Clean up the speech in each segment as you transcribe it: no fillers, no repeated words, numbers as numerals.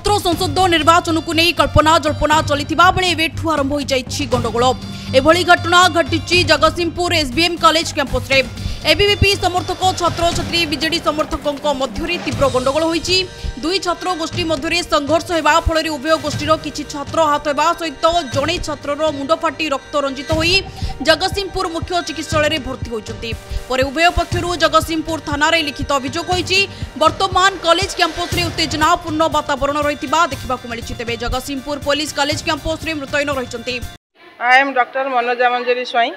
छात्र संसद निर्वाचन को नहीं कल्पना जल्पना चलता बेले एवेठू आरंभ हो जाइछि गंडगोल। एभली घटना घटी जगतसिंहपुर एसबीएम कॉलेज कैंपस रे। एबीवीपी समर्थक छात्र छात्री बीजेडी समर्थकों मध्य तीव्र गंडगोल होइछि। दुई छात्र गोष्ठी मध्य संघर्ष होगा फल उभय गोष्ठीर किछि छात्र आहत होगा सहित जड़े छात्रर मुंड फाटी रक्त रंजित होई जगतसिंहपुर मुख्य चिकित्सालय भर्ती होइछन्ति। पर उभय पक्षरु जगतसिंहपुर थाना लिखित अभियोग होइछि। वर्तमान कॉलेज कैंपस रे उत्तेजनापूर्ण वातावरण रहितिबा देखिबाकु मिलिछि। तेबे जगतसिंहपुर पुलिस कॉलेज कैंपस रे मृतयन रहिछन्ति। I am doctor Manoja Manjari Swain.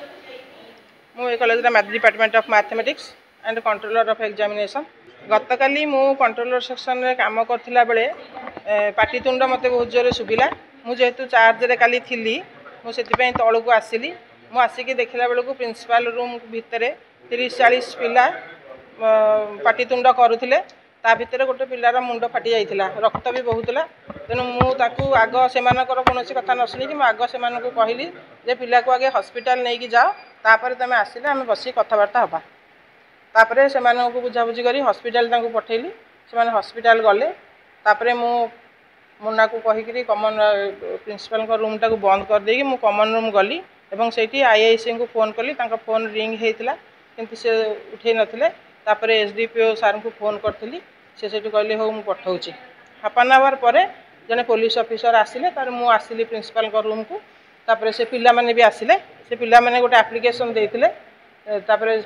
मु college math department of mathematics and controller of examination. गतकाली मु कंट्रोलर सेक्शन रे काम करथिला बेले पाटीतुंड मते बहुत जोरे सुबिला। मु जेहेतु चार्ज रे काली थिली मु सेति तौल को आसिली। मु आसिकी देखला बेले को प्रिंसिपल रूम भितर 30-40 पिला पाटीतुंड करुथिले। ता भितर गोटे पिलार मुंड फाटी जाइथिला, रक्त भी बहुतला। तेणु मु ताकू आग सेमानकर कोनोसी कथा न सुनी कि मु आग सेमानकु कहिली जे पिला को आगे हॉस्पिटल नहीं कि जाओ, तापर तमे आसिले आमे बसी कथबार्ता हबा। तापरे सेमानकु बुझाबुझी करी हॉस्पिटल तांकु पठेली। सेमाने हॉस्पिटल गले। तापरे मु मुन्ना को कहिकरी कॉमन प्रिंसिपल को रूम टाकू बंद कर देकी मु कॉमन रूम गली एवं सेठी आईआईसी को फोन कली। तांका फोन रिंग हेतिला किंतु से उठे नथिले। तापरे एसडीपीओ सर को फोन करथिली। से सेठी कहले हो मु पठाउची। हाफ एन आवर परे जने पुलिस ऑफिसर आसिले। तार मु आसिली प्रिंसिपल को रूम को। तापरे से पिला माने भी आसिले। से पिला माने गोटे एप्लिकेशन देथिले। तापरे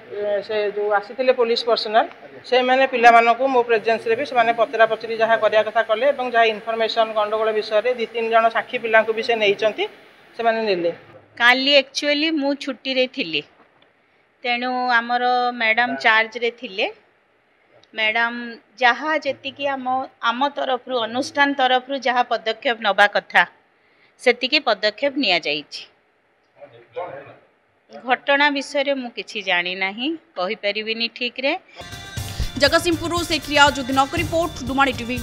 से जो आसिथिले पुलिस पर्सनल से माने पिला मानको मो प्रेजेंस रे भी से माने पतरा पचरी जहा करिया कथा कले एवं जहा इन्फॉर्मेशन गंडगोल विषय रे 2-3 जण साक्षी पिला को भी से नैचंती से माने नेले। काली एक्चुअली मु छुट्टी रे थिली। तेणु आमर मैडम चार्ज रे थिले। मैडम जहाँ जी आम तरफ अनुष्ठान तरफ जहाँ पदक्षेप नवा कथा सेतिकी पदक्षेप निया जाइछि। घटना विषय मु किछि जानी नाही, कहि परिबिनी ठीक रे। जगतसिंहपुर से क्रिया रिपोर्ट डुमाणी टीवी।